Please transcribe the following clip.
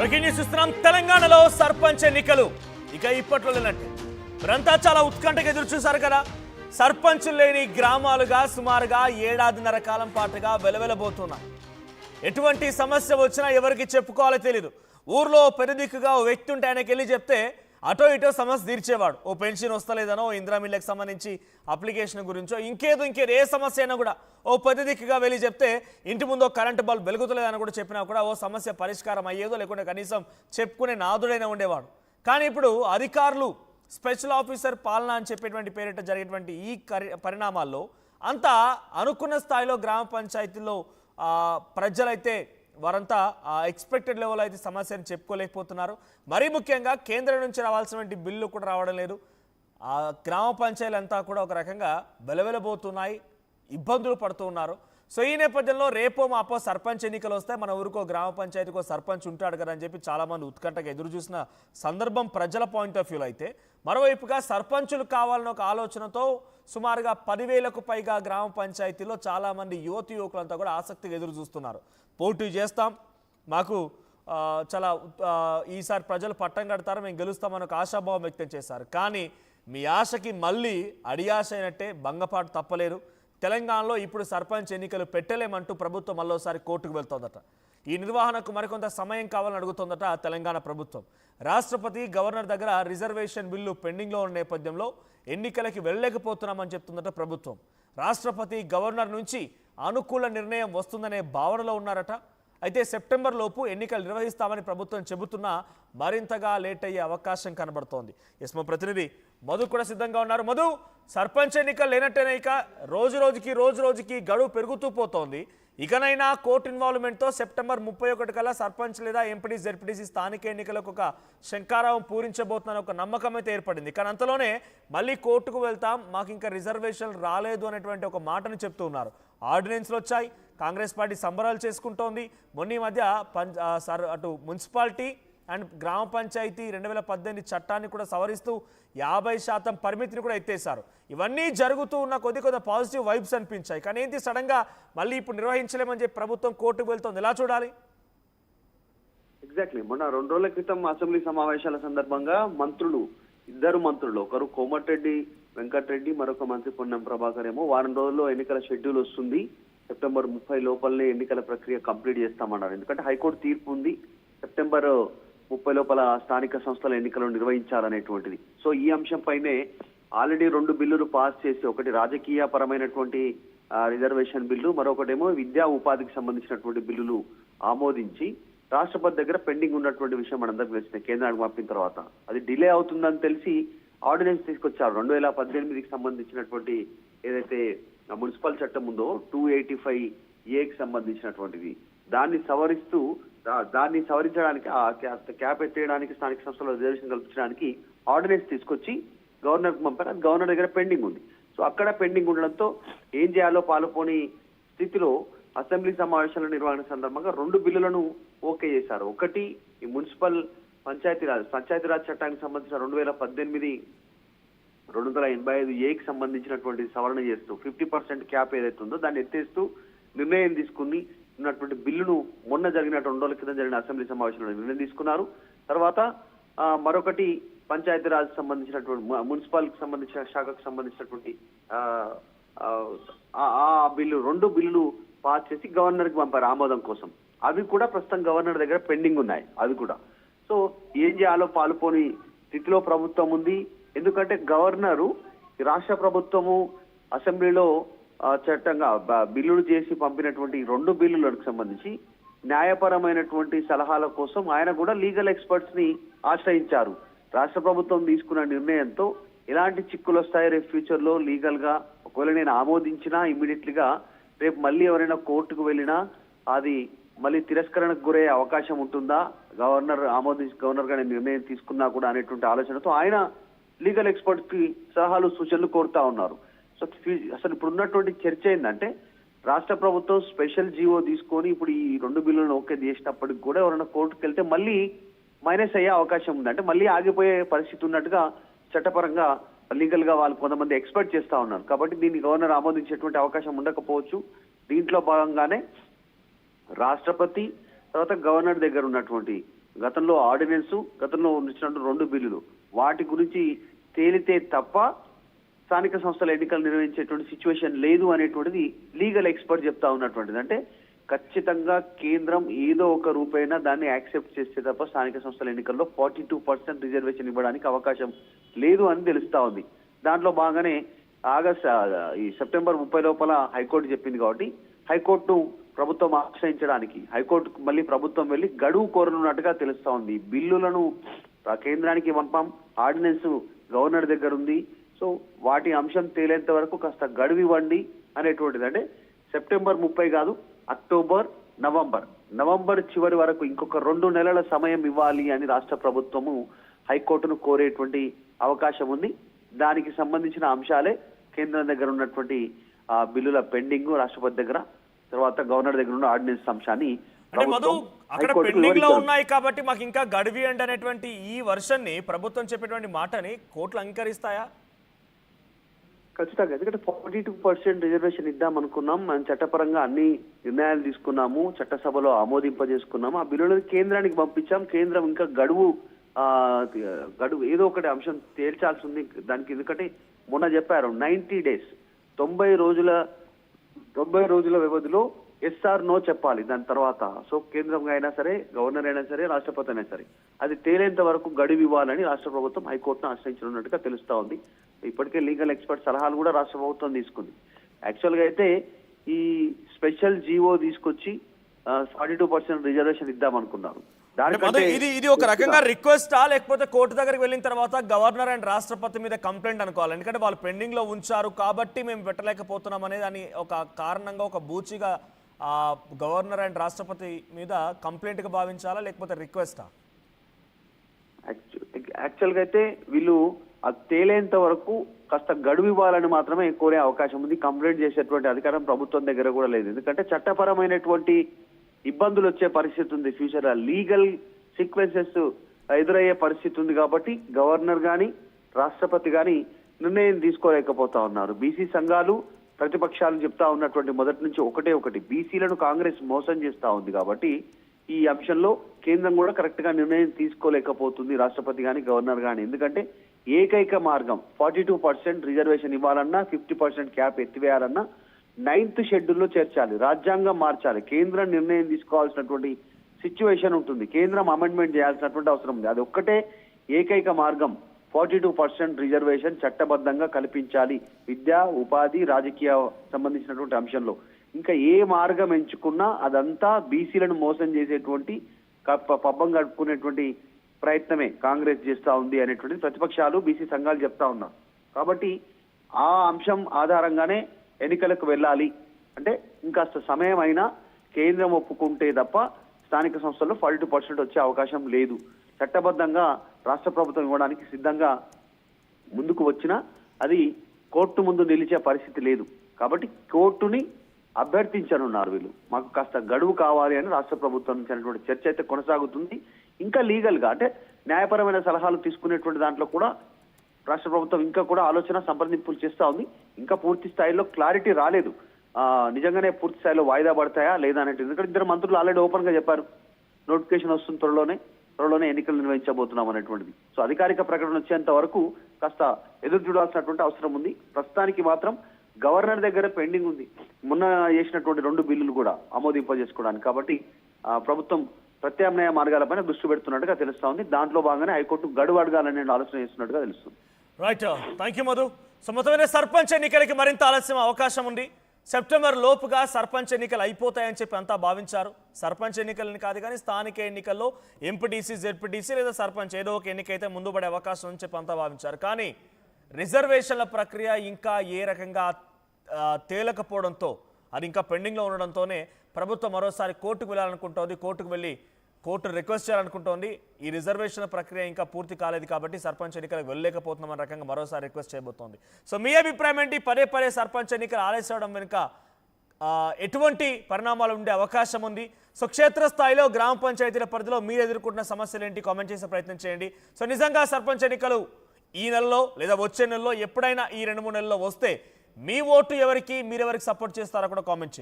Breaking news చూస్తున్నాం. తెలంగాణలో సర్పంచ్ ఎన్నికలు ఇక ఇప్పట్లో లేనట్టు మీరంతా చాలా ఉత్కంఠగా ఎదురు చూశారు కదా. సర్పంచులు లేని గ్రామాలుగా సుమారుగా ఏడాదిన్నర కాలం పాటుగా వెలవెలబోతున్నాయి. ఎటువంటి సమస్య వచ్చినా ఎవరికి చెప్పుకోవాలో తెలియదు. ఊర్లో పెద్దదిక్కుగా ఓ వ్యక్తి ఉంటే ఆయనకి వెళ్ళి చెప్తే అటో ఇటో సమస్య తీర్చేవాడు. ఓ పెన్షన్ వస్తలేదనో, ఇందిరా మిల్లకు సంబంధించి అప్లికేషన్ గురించో ఇంకేదో ఏ సమస్య అయినా కూడా ఓ పెద్దదిక్కుగా వెళ్ళి చెప్తే ఇంటి ముందు కరెంటు బల్బ్ వెలుగుతలేదని కూడా చెప్పినా కూడా ఓ సమస్య పరిష్కారం అయ్యేదో, లేకుంటే కనీసం చెప్పుకునే నాదుడైనా ఉండేవాడు. కానీ ఇప్పుడు అధికారులు స్పెషల్ ఆఫీసర్ పాలన అని చెప్పేటువంటి పేరిట జరిగేటువంటి ఈ పరిణామాల్లో అంతా అనుకున్న స్థాయిలో గ్రామ పంచాయతీల్లో ప్రజలైతే వారంతా ఎక్స్పెక్టెడ్ లెవెల్ అయితే సమస్యను చెప్పుకోలేకపోతున్నారు. మరీ ముఖ్యంగా కేంద్రం నుంచి రావాల్సినటువంటి బిల్లు కూడా రావడం లేదు. గ్రామ పంచాయతీలంతా కూడా ఒక రకంగా వెలవెలబోతున్నాయి, ఇబ్బందులు పడుతూ ఉన్నారు. సో ఈ నేపథ్యంలో రేపో మాపో సర్పంచ్ ఎన్నికలు వస్తాయి, మన ఊరికో గ్రామ పంచాయతీకో సర్పంచ్ ఉంటాడు కదా అని చెప్పి చాలామంది ఉత్కంఠగా ఎదురు చూసిన సందర్భం ప్రజల పాయింట్ ఆఫ్ వ్యూలో అయితే, మరోవైపుగా సర్పంచులు కావాలన్న ఒక ఆలోచనతో సుమారుగా 10,000కు పైగా గ్రామ పంచాయతీలో చాలామంది యువకులంతా కూడా ఆసక్తిగా ఎదురు చూస్తున్నారు. పోటీ చేస్తాం, మాకు చాలా ఈసారి ప్రజలు పట్టం కడతారు, మేము గెలుస్తామని ఒక ఆశాభావం వ్యక్తం చేశారు. కానీ మీ ఆశకి మళ్ళీ అడియాశ అయినట్టే భంగపాటు తప్పలేదు. తెలంగాణలో ఇప్పుడు సర్పంచ్ ఎన్నికలు పెట్టలేమంటూ ప్రభుత్వం మరోసారి కోర్టుకు వెళ్తోందట. ఈ నిర్వహణకు మరికొంత సమయం కావాలని అడుగుతోందట తెలంగాణ ప్రభుత్వం. రాష్ట్రపతి గవర్నర్ దగ్గర రిజర్వేషన్ బిల్లు పెండింగ్లో ఉన్న నేపథ్యంలో ఎన్నికలకి వెళ్ళలేకపోతున్నామని చెప్తుందట ప్రభుత్వం. రాష్ట్రపతి గవర్నర్ నుంచి అనుకూల నిర్ణయం వస్తుందనే భావనలో ఉన్నారట. అయితే సెప్టెంబర్ లోపు ఎన్నికలు నిర్వహిస్తామని ప్రభుత్వం చెబుతున్నా మరింతగా లేట్ అయ్యే అవకాశం కనబడుతోంది. ఎస్, మా ప్రతినిధి మధు కూడా సిద్ధంగా ఉన్నారు. మధు, సర్పంచ్ ఎన్నికలు లేనట్టేనే ఇక రోజు రోజుకి గడువు పెరుగుతూ పోతోంది. ఇకనైనా కోర్టు ఇన్వాల్వ్మెంట్తో సెప్టెంబర్ 31 కల్లా సర్పంచ్ లేదా ఎంపీటీసీ జెడ్పీటీసీ స్థానిక ఎన్నికలకు ఒక శంఖారావం పూరించబోతుందని ఒక నమ్మకం అయితే ఏర్పడింది. కానీ అంతలోనే మళ్ళీ కోర్టుకు వెళ్తాం, మాకు ఇంకా రిజర్వేషన్ రాలేదు అనేటువంటి ఒక మాటను చెప్తూ ఉన్నారు. ఆర్డినెన్స్లు వచ్చాయి, కాంగ్రెస్ పార్టీ సంబరాలు చేసుకుంటోంది. మొన్న మధ్య అటు మున్సిపాలిటీ అండ్ గ్రామ పంచాయతీ 2018 చట్టాన్ని కూడా సవరిస్తూ 50% పరిమితిని కూడా ఎత్తేశారు. ఇవన్నీ జరుగుతూ ఉన్న కొద్ది పాజిటివ్ వైబ్స్ అనిపించాయి. కానీ ఏంటి సడన్గా మళ్ళీ ఇప్పుడు నిర్వహించలేమని చెప్పి ప్రభుత్వం కోర్టుకు వెళ్తోంది, ఎలా చూడాలి? ఎగ్జాక్ట్లీ, మొన్న 2 రోజుల క్రితం అసెంబ్లీ సమావేశాల సందర్భంగా ఇద్దరు మంత్రులు, ఒకరు కోమటిరెడ్డి వెంకటరెడ్డి, మరొక మంత్రి పొన్నం ప్రభాకర్ ఏమో వారం రోజుల్లో ఎన్నికల షెడ్యూల్ వస్తుంది, సెప్టెంబర్ 30 లోపలనే ఎన్నికల ప్రక్రియ కంప్లీట్ చేస్తామన్నారు. ఎందుకంటే హైకోర్టు తీర్పు ఉంది, సెప్టెంబర్ 30 లోపల స్థానిక సంస్థల ఎన్నికలు నిర్వహించాలనేటువంటిది. సో ఈ అంశంపైనే ఆల్రెడీ 2 బిల్లులు పాస్ చేసి, ఒకటి రాజకీయ పరమైనటువంటి రిజర్వేషన్ బిల్లు, మరొకటేమో విద్యా ఉపాధికి సంబంధించినటువంటి బిల్లులు ఆమోదించి రాష్ట్రపతి దగ్గర పెండింగ్ ఉన్నటువంటి విషయం మనందరికీ తెలిసింది. కేంద్రానికి పంపిన తర్వాత అది డిలే అవుతుందని తెలిసి ఆర్డినెన్స్ తీసుకొచ్చారు. 2018కి సంబంధించినటువంటి ఏదైతే మున్సిపల్ చట్టం ఉందో 285A సంబంధించినటువంటిది, దాన్ని సవరించడానికి క్యాప్ ఎత్తేయడానికి, స్థానిక సంస్థలో రిజర్వేషన్ కల్పించడానికి ఆర్డినెన్స్ తీసుకొచ్చి గవర్నర్కి పంపారు. అది గవర్నర్ దగ్గర పెండింగ్ ఉంది. సో అక్కడ పెండింగ్ ఉండడంతో ఏం చేయాలో పాలుపోని స్థితిలో అసెంబ్లీ సమావేశాల నిర్వహణ సందర్భంగా 2 బిల్లులను ఓకే చేశారు. ఒకటి ఈ మున్సిపల్ పంచాయతీరాజ్ చట్టానికి సంబంధించిన 2018 285A సంబంధించినటువంటి సవరణ చేస్తూ 50% క్యాప్ ఏదైతే ఉందో దాన్ని ఎత్తేస్తూ నిర్ణయం తీసుకుని ఉన్నటువంటి బిల్లును మొన్న జరిగిన 2 రోజుల క్రితం జరిగిన అసెంబ్లీ సమావేశంలో నిర్ణయం తీసుకున్నారు. తర్వాత మరొకటి పంచాయతీరాజ్ సంబంధించినటువంటి మున్సిపల్ కి సంబంధించిన శాఖకు సంబంధించినటువంటి బిల్లు 2 బిల్లులు పాస్ చేసి గవర్నర్ కి పంపారు ఆమోదం కోసం. అవి కూడా ప్రస్తుతం గవర్నర్ దగ్గర పెండింగ్ ఉన్నాయి అవి కూడా. సో ఏం చేయాలో పాలుపోని స్థితిలో ప్రభుత్వం ఉంది. ఎందుకంటే గవర్నరు రాష్ట్ర ప్రభుత్వము అసెంబ్లీలో చట్టంగా బిల్లులు చేసి పంపినటువంటి 2 బిల్లులకు సంబంధించి న్యాయపరమైనటువంటి సలహాల కోసం ఆయన కూడా లీగల్ ఎక్స్పర్ట్స్ ని ఆశ్రయించారు. రాష్ట్ర ప్రభుత్వం తీసుకున్న నిర్ణయంతో ఎలాంటి చిక్కులు వస్తాయి రేపు ఫ్యూచర్ లో లీగల్ గా, ఒకవేళ నేను ఆమోదించినా ఇమ్మీడియట్లీగా రేపు మళ్ళీ ఎవరైనా కోర్టుకు వెళ్ళినా అది మళ్ళీ తిరస్కరణకు గురయ్యే అవకాశం ఉంటుందా, గవర్నర్ గా నిర్ణయం తీసుకున్నా కూడా అనేటువంటి ఆలోచనతో ఆయన లీగల్ ఎక్స్పర్ట్స్ కి సలహాలు సూచనలు కోరుతా ఉన్నారు. సో అసలు ఇప్పుడు ఉన్నటువంటి చర్చ ఏంటంటే రాష్ట్ర ప్రభుత్వం స్పెషల్ జీవో తీసుకొని ఇప్పుడు ఈ 2 బిల్లులను ఓకే చేసినప్పటికి కూడా ఎవరైనా కోర్టుకు వెళ్తే మళ్ళీ మైనస్ అయ్యే అవకాశం ఉంది. అంటే మళ్ళీ ఆగిపోయే పరిస్థితి ఉన్నట్టుగా చట్టపరంగా లీగల్ గా వాళ్ళు కొంతమంది ఎక్స్పెక్ట్ చేస్తా ఉన్నారు. కాబట్టి దీన్ని గవర్నర్ ఆమోదించేటువంటి అవకాశం ఉండకపోవచ్చు. దీంట్లో భాగంగానే రాష్ట్రపతి తర్వాత గవర్నర్ దగ్గర ఉన్నటువంటి గతంలో ఆర్డినెన్స్, గతంలో ఉన్నటువంటి 2 బిల్లులు, వాటి గురించి తేలితే తప్ప స్థానిక సంస్థల ఎన్నికలు నిర్వహించేటువంటి సిచ్యువేషన్ లేదు అనేటువంటిది లీగల్ ఎక్స్పర్ట్ చెప్తా ఉన్నటువంటిది. అంటే ఖచ్చితంగా కేంద్రం ఏదో ఒక రూపైనా దాన్ని యాక్సెప్ట్ చేస్తే తప్ప స్థానిక సంస్థల ఎన్నికల్లో 42% రిజర్వేషన్ ఇవ్వడానికి అవకాశం లేదు అని తెలుస్తా ఉంది. దాంట్లో భాగంగానే ఈ సెప్టెంబర్ 30 లోపల హైకోర్టు చెప్పింది కాబట్టి హైకోర్టును ప్రభుత్వం ఆశ్రయించడానికి హైకోర్టుకు మళ్ళీ ప్రభుత్వం వెళ్లి గడువు కోరనున్నట్టుగా తెలుస్తా ఉంది. బిల్లులను కేంద్రానికి పంపాం, ఆర్డినెన్స్ గవర్నర్ దగ్గర ఉంది, సో వాటి అంశం తేలేంత వరకు కాస్త గడువు ఇవ్వండి అనేటువంటిది. అంటే సెప్టెంబర్ 30 కాదు, అక్టోబర్, నవంబర్ చివరి వరకు ఇంకొక 2 నెలల సమయం ఇవ్వాలి అని రాష్ట్ర ప్రభుత్వము హైకోర్టును కోరేటువంటి అవకాశం ఉంది. దానికి సంబంధించిన అంశాలే కేంద్రం దగ్గర ఉన్నటువంటి బిల్లుల పెండింగ్, రాష్ట్రపతి దగ్గర, తర్వాత గవర్నర్ దగ్గర ఉన్న ఆర్డినెన్స్ అంశాన్ని అక్కడ పెండింగ్ లో ఉన్నాయి కాబట్టి మాకు ఇంకా గడువు ఇవ్వండి అనేటువంటి ఈ వర్షన్ ని ప్రభుత్వం చెప్పేటువంటి మాటని కోర్టులు అంగీకరిస్తాయా? ఖచ్చితంగా, ఎందుకంటే 42% రిజర్వేషన్ ఇద్దాం అనుకున్నాం, మనం చట్టపరంగా అన్ని నిర్ణయాలు తీసుకున్నాము, చట్టసభలో ఆమోదింపజేసుకున్నాము, ఆ బిల్లులను కేంద్రానికి పంపించాం. కేంద్రం ఇంకా గడువు ఏదో ఒకటి అంశం తేల్చాల్సి ఉంది దానికి. ఎందుకంటే మొన్న చెప్పారు 90 డేస్, 90 రోజుల వ్యవధిలో ఎస్ఆర్ నో చెప్పాలి. దాని తర్వాత సో కేంద్రం అయినా సరే, గవర్నర్ అయినా సరే, రాష్ట్రపతి అయినా సరే అది తేలేంత వరకు గడువు ఇవ్వాలని రాష్ట్ర ప్రభుత్వం హైకోర్టును ఆశ్రయించనున్నట్టుగా తెలుస్తా ఉంది. ఇప్పటికే లీగల్ ఎక్స్పర్ట్ సలహాలు కూడా రాష్ట్ర ప్రభుత్వం తీసుకుంది. యాక్చువల్ గా అయితే ఈ స్పెషల్ జీవో తీసుకొచ్చి 42% రిజర్వేషన్ ఇద్దాం అనుకున్నారు. ఇది ఒక రకంగా రిక్వెస్టా, లేకపోతే కోర్టు దగ్గరికి వెళ్ళిన తర్వాత గవర్నర్ అండ్ రాష్ట్రపతి మీద కంప్లైంట్ అనుకోవాలి? ఎందుకంటే వాళ్ళు పెండింగ్ లో ఉంచారు కాబట్టి మేము పెట్టలేకపోతున్నాం అనేది అని ఒక కారణంగా, ఒక బూచిగా గవర్నర్ అండ్ రాష్ట్రపతి మీద కంప్లైంట్ గా భావించాలా, లేకపోతే రిక్వెస్టా? యాక్చువల్ గా అయితే వీళ్ళు అది తేలేంత వరకు కాస్త గడువు ఇవ్వాలని మాత్రమే కోరే అవకాశం ఉంది. కంప్లైంట్ చేసేటువంటి అధికారం ప్రభుత్వం దగ్గర కూడా లేదు. ఎందుకంటే చట్టపరమైనటువంటి ఇబ్బందులు వచ్చే పరిస్థితి ఉంది, ఫ్యూచర్ లీగల్ సీక్వెన్సెస్ ఎదురయ్యే పరిస్థితి ఉంది. కాబట్టి గవర్నర్ గాని, రాష్ట్రపతి గాని నిర్ణయం తీసుకోలేకపోతా ఉన్నారు. బీసీ సంఘాలు, ప్రతిపక్షాలు చెప్తా ఉన్నటువంటి మొదటి నుంచి ఒకటి బీసీలను కాంగ్రెస్ మోసం చేస్తా ఉంది. కాబట్టి ఈ అంశంలో కేంద్రం కూడా కరెక్ట్ గా నిర్ణయం తీసుకోలేకపోతుంది, రాష్ట్రపతి గాని, గవర్నర్ గాని. ఎందుకంటే ఏకైక మార్గం 42% రిజర్వేషన్ ఇవ్వాలన్నా, 50% క్యాప్ ఎత్తివేయాలన్నా 9th షెడ్యూల్లో చేర్చాలి, రాజ్యాంగం మార్చాలి, కేంద్రం నిర్ణయం తీసుకోవాల్సినటువంటి సిచ్యువేషన్ ఉంటుంది, కేంద్రం అమెండ్మెంట్ చేయాల్సినటువంటి అవసరం ఉంది. అది ఒక్కటే ఏకైక మార్గం. 42% రిజర్వేషన్ చట్టబద్ధంగా కల్పించాలి విద్యా, ఉపాధి, రాజకీయ సంబంధించినటువంటి అంశంలో. ఇంకా ఏ మార్గం ఎంచుకున్నా అదంతా బీసీలను మోసం చేసేటువంటి, పబ్బం గడుపుకునేటువంటి ప్రయత్నమే కాంగ్రెస్ చేస్తా ఉంది అనేటువంటి ప్రతిపక్షాలు, బీసీ సంఘాలు చెప్తా ఉన్నారు. కాబట్టి ఆ అంశం ఆధారంగానే ఎన్నికలకు వెళ్ళాలి. అంటే ఇంకాస్త సమయం అయినా కేంద్రం ఒప్పుకుంటే తప్ప స్థానిక సంస్థల్లో 42% వచ్చే అవకాశం లేదు. చట్టబద్ధంగా రాష్ట్ర ప్రభుత్వం ఇవ్వడానికి సిద్ధంగా ముందుకు వచ్చినా అది కోర్టు ముందు నిలిచే పరిస్థితి లేదు. కాబట్టి కోర్టుని అభ్యర్థించనున్నారు వీళ్ళు. మాకు కాస్త గడువు కావాలి అని రాష్ట్ర ప్రభుత్వం నుంచి అనేటువంటి చర్చ అయితే కొనసాగుతుంది. ఇంకా లీగల్ గా అంటే న్యాయపరమైన సలహాలు తీసుకునేటువంటి దాంట్లో కూడా రాష్ట్ర ప్రభుత్వం ఇంకా కూడా ఆలోచన, సంప్రదింపులు చేస్తా ఉంది. ఇంకా పూర్తి స్థాయిలో క్లారిటీ రాలేదు, నిజంగానే పూర్తి స్థాయిలో వాయిదా పడతాయా లేదా అనేది. ఎందుకంటే 2 మంత్రులు ఆల్రెడీ ఓపెన్ గా చెప్పారు, నోటిఫికేషన్ వస్తుంది త్వరలోనే ఎన్నికలు నిర్వహించబోతున్నాం అనేటువంటిది. సో అధికారిక ప్రకటన వచ్చేంత వరకు కాస్త ఎదురు చూడాల్సినటువంటి అవసరం ఉంది. ప్రస్తుతానికి మాత్రం గవర్నర్ దగ్గర పెండింగ్ ఉంది, మొన్న చేసినటువంటి 2 బిల్లులు కూడా ఆమోదింపజేసుకోవడానికి. కాబట్టి ప్రభుత్వం ప్రత్యామ్నాయ మార్గాలపైన దృష్టి పెడుతున్నట్టుగా తెలుస్తా ఉంది. దాంట్లో భాగంగానే హైకోర్టు గడువు అడగాలనే ఆలోచన చేస్తున్నట్టుగా తెలుస్తుంది. Right, thank you Madhu. So మొత్తమైన సర్పంచ్ ఎన్నికలకి మరింత ఆలస్యం అవకాశం ఉంది. సెప్టెంబర్ లోపుగా సర్పంచ్ ఎన్నికలు అయిపోతాయని చెప్పి అంతా భావించారు. సర్పంచ్ ఎన్నికలని కాదు కానీ స్థానిక ఎన్నికల్లో ఎంపీటీసీ, జెడ్పీటీసీ లేదా సర్పంచ్ ఏదో ఒక ఎన్నికైతే ముందు పడే అవకాశం అని చెప్పి అంతా భావించారు. కానీ రిజర్వేషన్ల ప్రక్రియ ఇంకా ఏ రకంగా తేలకపోవడంతో, అది ఇంకా పెండింగ్లో ఉండడంతోనే ప్రభుత్వం మరోసారి కోర్టుకు వెళ్ళాలనుకుంటోంది. కోర్టుకు వెళ్ళి కోర్టు రిక్వెస్ట్ చేయాలనుకుంటోంది. ఈ రిజర్వేషన్ల ప్రక్రియ ఇంకా పూర్తి కాలేదు కాబట్టి సర్పంచ్ ఎన్నికలకు వెళ్ళలేకపోతున్నామన్న రకంగా మరోసారి రిక్వెస్ట్ చేయబోతోంది. సో మీ అభిప్రాయం ఏంటి? పదే సర్పంచ్ ఎన్నికలు ఆలస్యం వెనుక ఎటువంటి పరిణామాలు ఉండే అవకాశం ఉంది? సో క్షేత్రస్థాయిలో గ్రామ పంచాయతీల పరిధిలో మీరు ఎదుర్కొంటున్న సమస్యలు ఏంటి? కామెంట్ చేసే ప్రయత్నం చేయండి. సో నిజంగా సర్పంచ్ ఎన్నికలు ఈ నెలలో లేదా వచ్చే నెలలో ఎప్పుడైనా ఈ 2-3 నెలల్లో వస్తే మీ ఓటు ఎవరికి, మీరెవరికి సపోర్ట్ చేస్తారో కూడా కామెంట్ చేయండి.